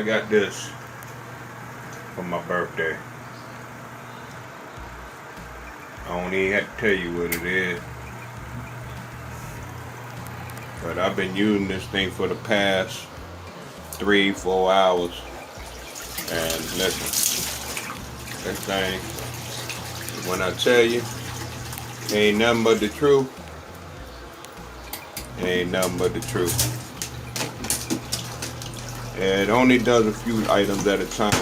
got this for my birthday. I don't even have to tell you what it is. But I've been using this thing for the past 3-4 hours. And listen, this thing, when I tell you, ain't nothing but the truth. Ain't nothing but the truth. It only does a few items at a time.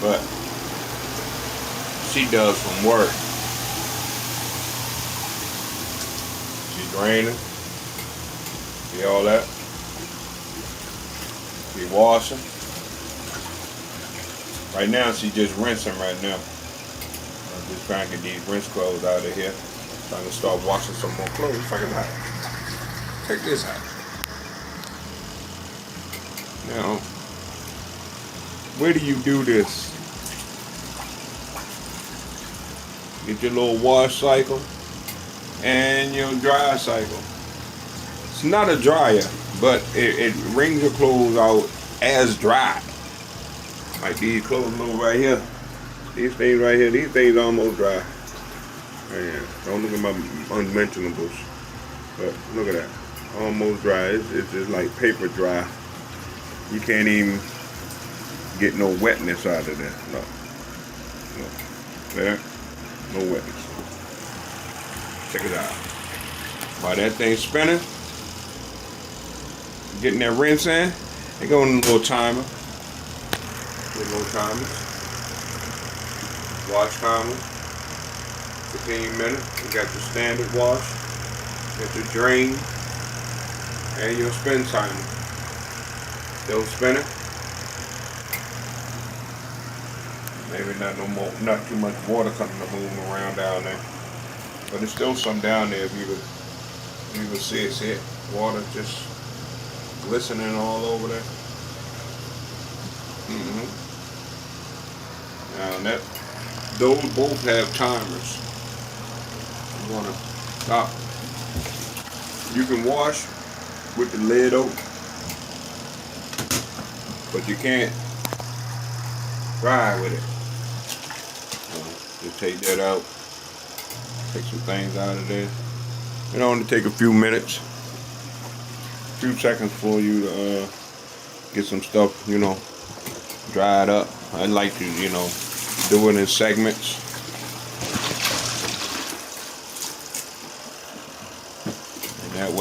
But she does some work. She's draining. See all that? She washing. Right now she's just rinsing right now. I'm just trying to get these rinse clothes out of here. Trying to start washing some more clothes. Check it out. Check this out. Now, where do you do this? Get your little wash cycle and your dry cycle. It's not a dryer, but it wrings your clothes out as dry. Like these clothes over right here. These things right here, these things almost dry. Man, don't look at my unmentionables. But look at that. Almost dry. It's just like paper dry. You can't even get no wetness out of there. No. There. No wetness. Check it out. While that thing's spinning, getting that rinse in, they go in a little timer. Little timers. Watch timer. 15 minutes. You got your standard wash. You got your drain. And your spin timer. Still spinning. Maybe not too much water coming to moving around down there. But there's still some down there if you would see it. See it? Water just glistening all over there. Now those both have timers. I'm gonna stop. You can wash with the lid open, but you can't dry with it. Just take that out. Take some things out of there. It only take a few minutes, a few seconds for you to get some stuff, dried up. I like to, do it in segments. And that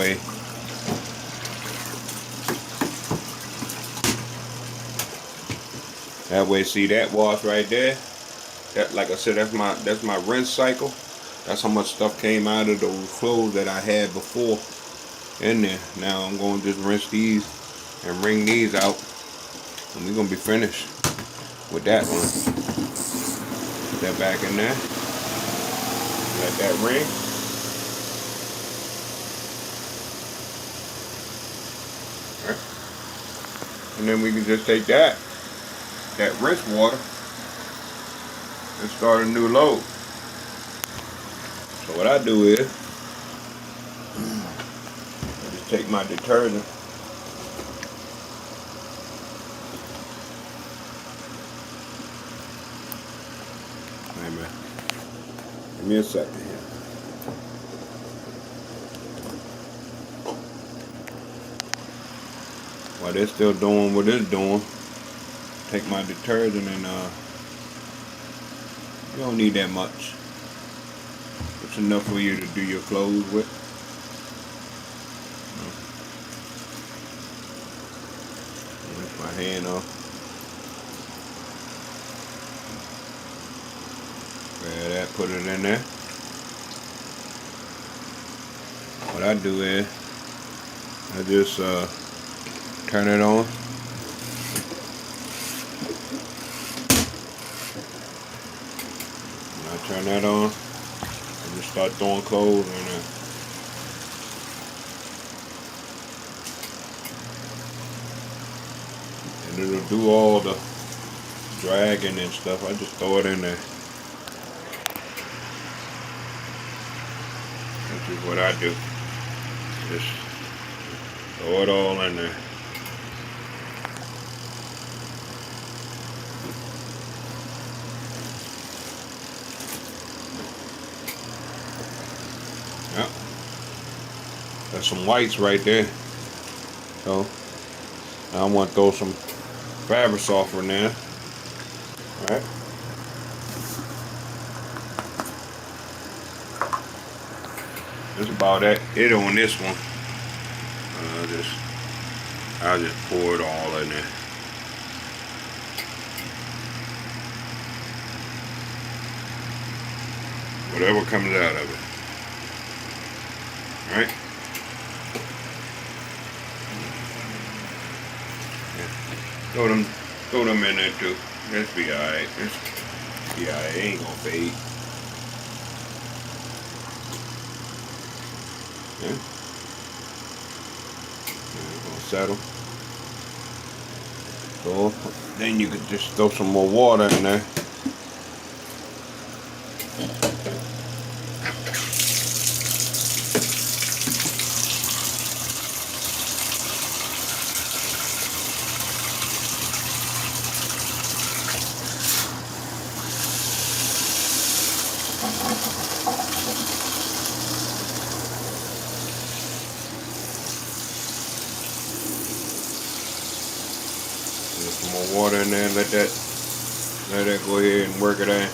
way, see that wash right there. That, like I said, that's my rinse cycle. That's how much stuff came out of those clothes that I had before in there. Now I'm going to just rinse these and wring these out, and we're gonna be finished with that one. Put that back in there. Let that ring. Right. And then we can just take that rinse water and start a new load. So what I do is I just take my detergent. Hey man, give me a second here. While they're still doing what it's doing, take my detergent and you don't need that much. It's enough for you to do your clothes with. Lift my hand off. Grab that, put it in there. What I do is I just turn it on. When I turn that on, I just start throwing clothes in there. And it'll do all the dragging and stuff. I just throw it in there. This is what I do. Just throw it all in there. some whites right there. So now I want to throw some fabric softener in there. Alright. That's about it on this one. I'll just pour it all in there. Whatever comes out of it. Alright? Yeah. Throw them in there too. That's be alright. Yeah, it ain't gonna fade. Yeah. It's gonna settle. So then you could just throw some more water in there. Some more water in there, let that go ahead and work it out.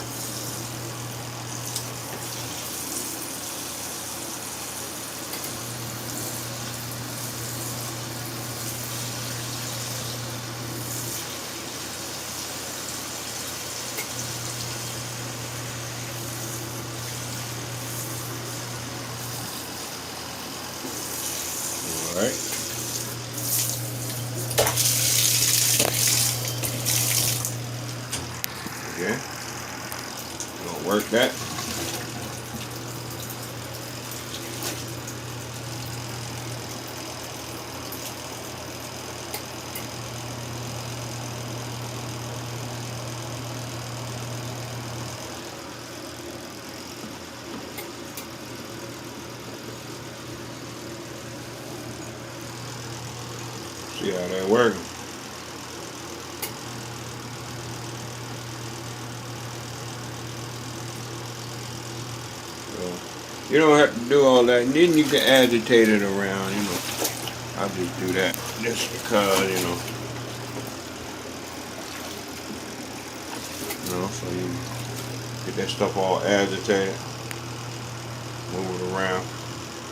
All right. Okay, gonna work that. See how that working. You don't have to do all that, and then you can agitate it around, you know. I'll just do that just because, you know, so you get that stuff all agitated, move it around.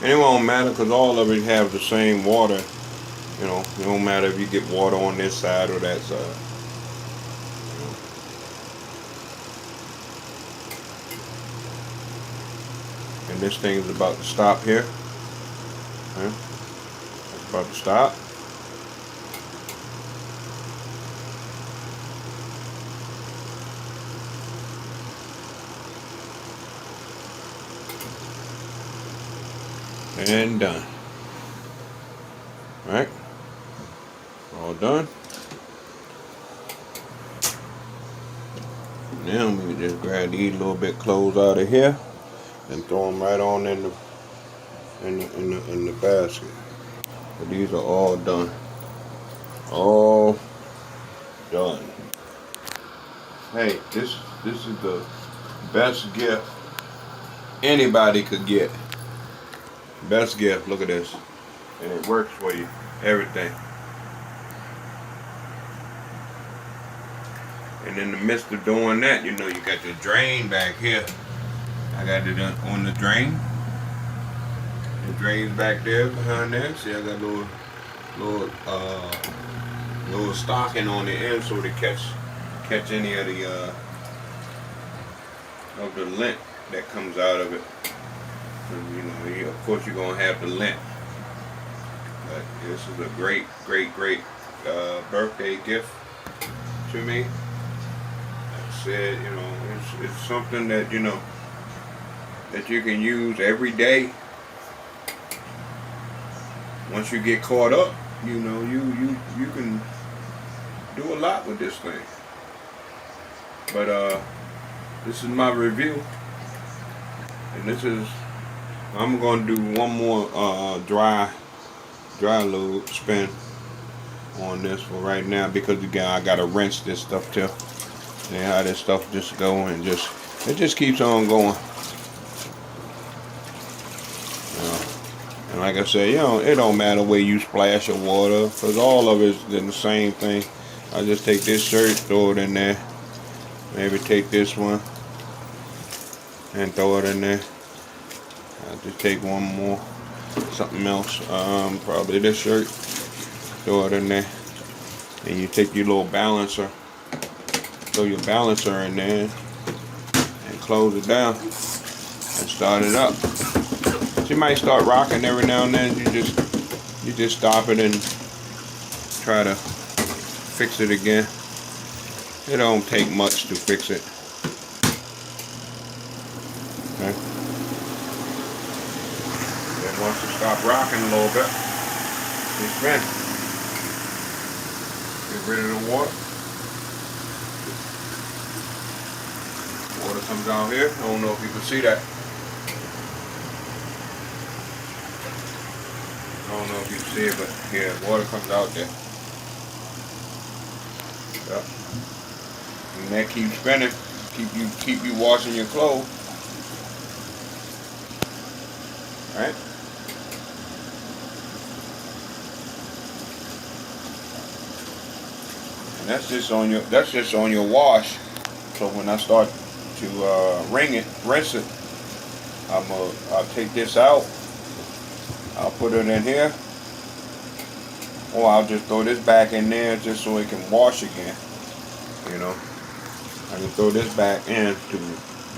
And it won't matter because all of it have the same water, you know. It don't matter if you get water on this side or that side. And this thing is about to stop here. Okay. It's about to stop. And done. Alright. All done. Now we can just grab these little bit clothes out of here and throw them right on in the basket. But these are all done. All done. Hey, this is the best gift anybody could get. Best gift. Look at this, and it works for you. Everything. And in the midst of doing that, you know, you got your drain back here. I got it on the drain. The drain's back there behind there. See, I got little stocking on the end so to catch any of the lint that comes out of it. And, you know, of course you're gonna have the lint. But this is a great birthday gift to me. Like I said, you know, it's something that, you know, that you can use every day. Once you get caught up, you know, you can do a lot with this thing. But this is my review, and I'm gonna do one more dry load spin on this for right now, because again I gotta rinse this stuff too. And how this stuff just go and it just keeps on going. And like I said, it don't matter where you splash your water, because all of it's in the same thing. I just take this shirt, throw it in there. Maybe take this one and throw it in there. I'll just take one more, something else. Probably this shirt, throw it in there. And you take your little balancer, throw your balancer in there, and close it down, and start it up. You might start rocking every now and then. You just stop it and try to fix it again. It don't take much to fix it. Okay. Then once you stop rocking a little bit, you spin. Get rid of the water. Water comes out here. I don't know if you can see that. I don't know if you can see it, but yeah, water comes out there. Yep. And that keeps spinning. Keep you washing your clothes. Alright? And that's just on your wash. So when I start to rinse it, I'll take this out. I'll put it in here, or I'll just throw this back in there just so it can wash again. I can throw this back in to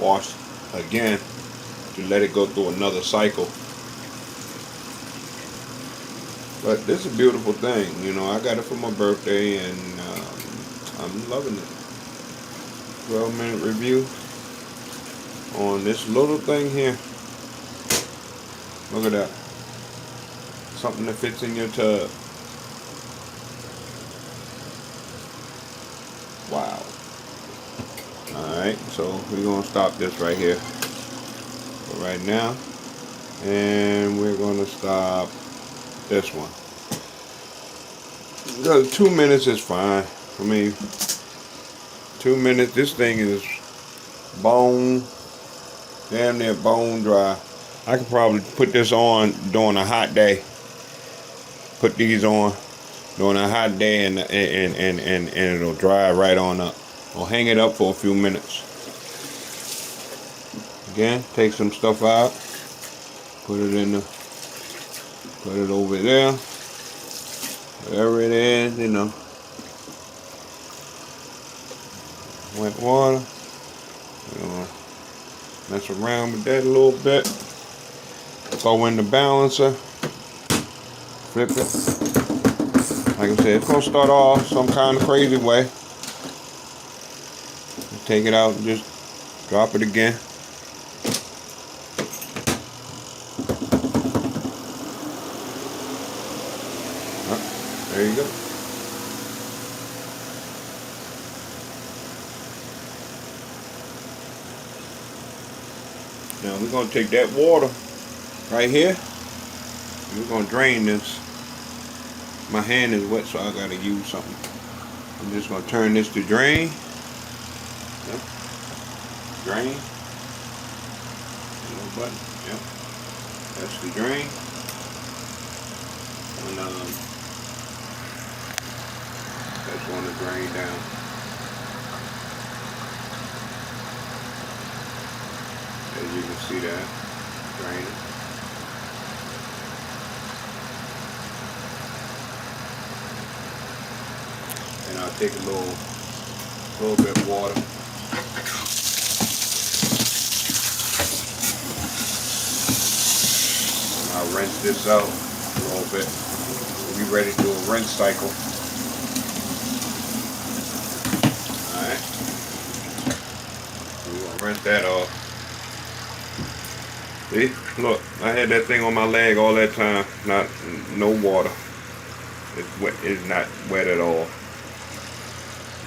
wash again, to let it go through another cycle. But this is a beautiful thing. I got it for my birthday, and I'm loving it. 12-minute review on this little thing here. Look at that. Something that fits in your tub. Wow. Alright, so we're going to stop this right here for right now. And we're going to stop this one. Because 2 minutes is fine. I mean, 2 minutes. This thing is damn near bone dry. I could probably put this on during a hot day. Put these on during a hot day, and it'll dry right on up. Or hang it up for a few minutes. Again, take some stuff out. Put it over there. Whatever it is, wet water. Mess around with that a little bit. Go in the balancer. Flip it. Like I said, it's going to start off some kind of crazy way. Take it out and just drop it again. There you go. Now we're going to take that water right here. We're going to drain this. My hand is wet, so I got to use something. I'm just going to turn this to drain. Yep. Drain. Little button. Yep. That's the drain. And that's going to drain down. As you can see that, draining. And I'll take a little bit of water. And I'll rinse this out a little bit. We'll be ready to do a rinse cycle. Alright. We're going to rinse that off. See? Look, I had that thing on my leg all that time. No water. It's wet. It's not wet at all.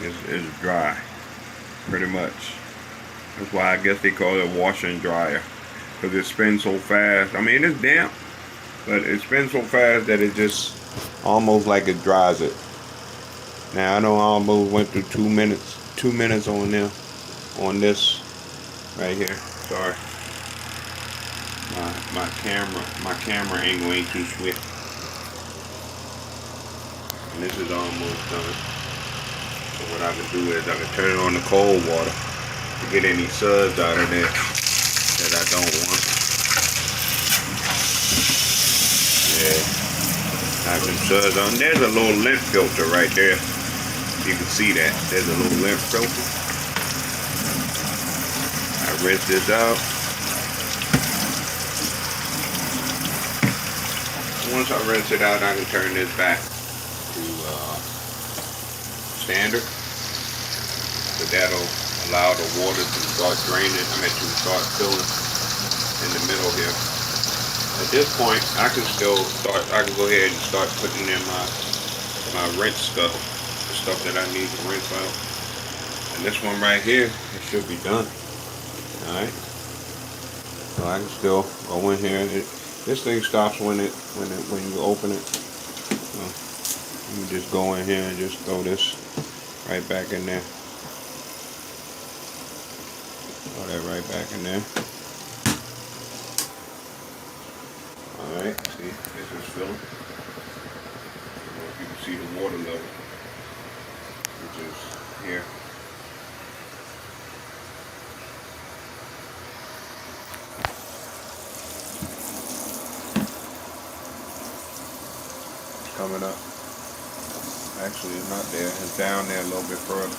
It's dry, pretty much. That's why I guess they call it washer and dryer, because it spins so fast. I mean, it's damp, but it spins so fast that it just almost like it dries it. Now I know I almost went through 2 minutes. 2 minutes on there, on this right here. Sorry. my camera angle ain't too swift. And this is almost done. So what I can do is I can turn it on the cold water to get any suds out of there that I don't want. Yeah, have some suds on. There's a little lint filter right there. You can see that. There's a little lint filter. I rinse this out. Once I rinse it out, I can turn this back to standard. So that'll allow the water to start draining. To start filling in the middle here. At this point, I can go ahead and start putting in my rinse stuff, the stuff that I need to rinse out. And this one right here, it should be done. All right. So I can still go in here. This thing stops when you open it. So you just go in here and just throw this right back in there. Throw that right back in there. Alright, see, this is filling. I don't know if you can see the water level, which is here. It's coming up. Actually, it's not there. It's down there a little bit further.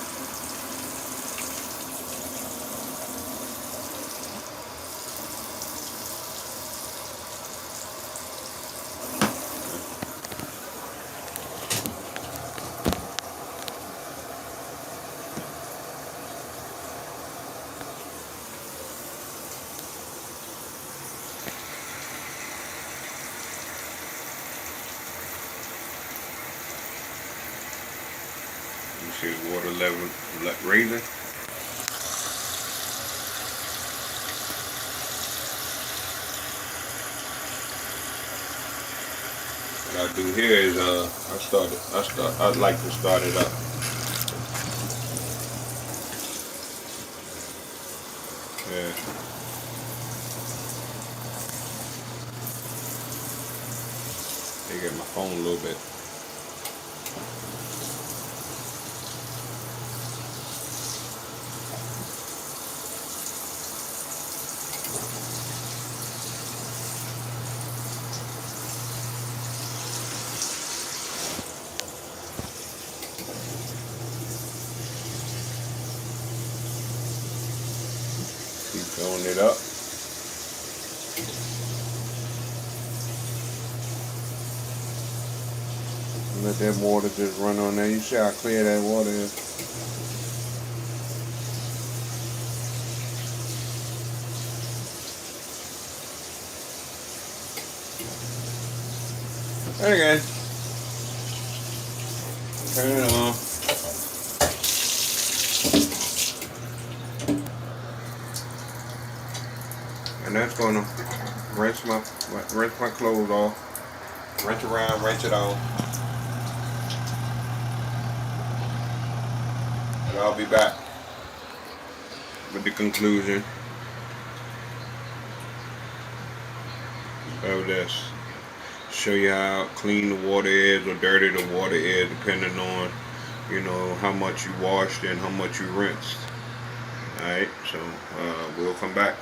You see the water level raising. What I do here is I'd like to start it up. Yeah. Take at my phone a little bit. Keep filling it up. Let that water just run on there. You see how clear that water is. And again, turn it on. And that's gonna rinse my clothes off. Rinse around, rinse it off. And I'll be back with the conclusion of this. Show you how clean the water is or dirty the water is, depending on, you know, how much you washed and how much you rinsed. Alright, so we'll come back.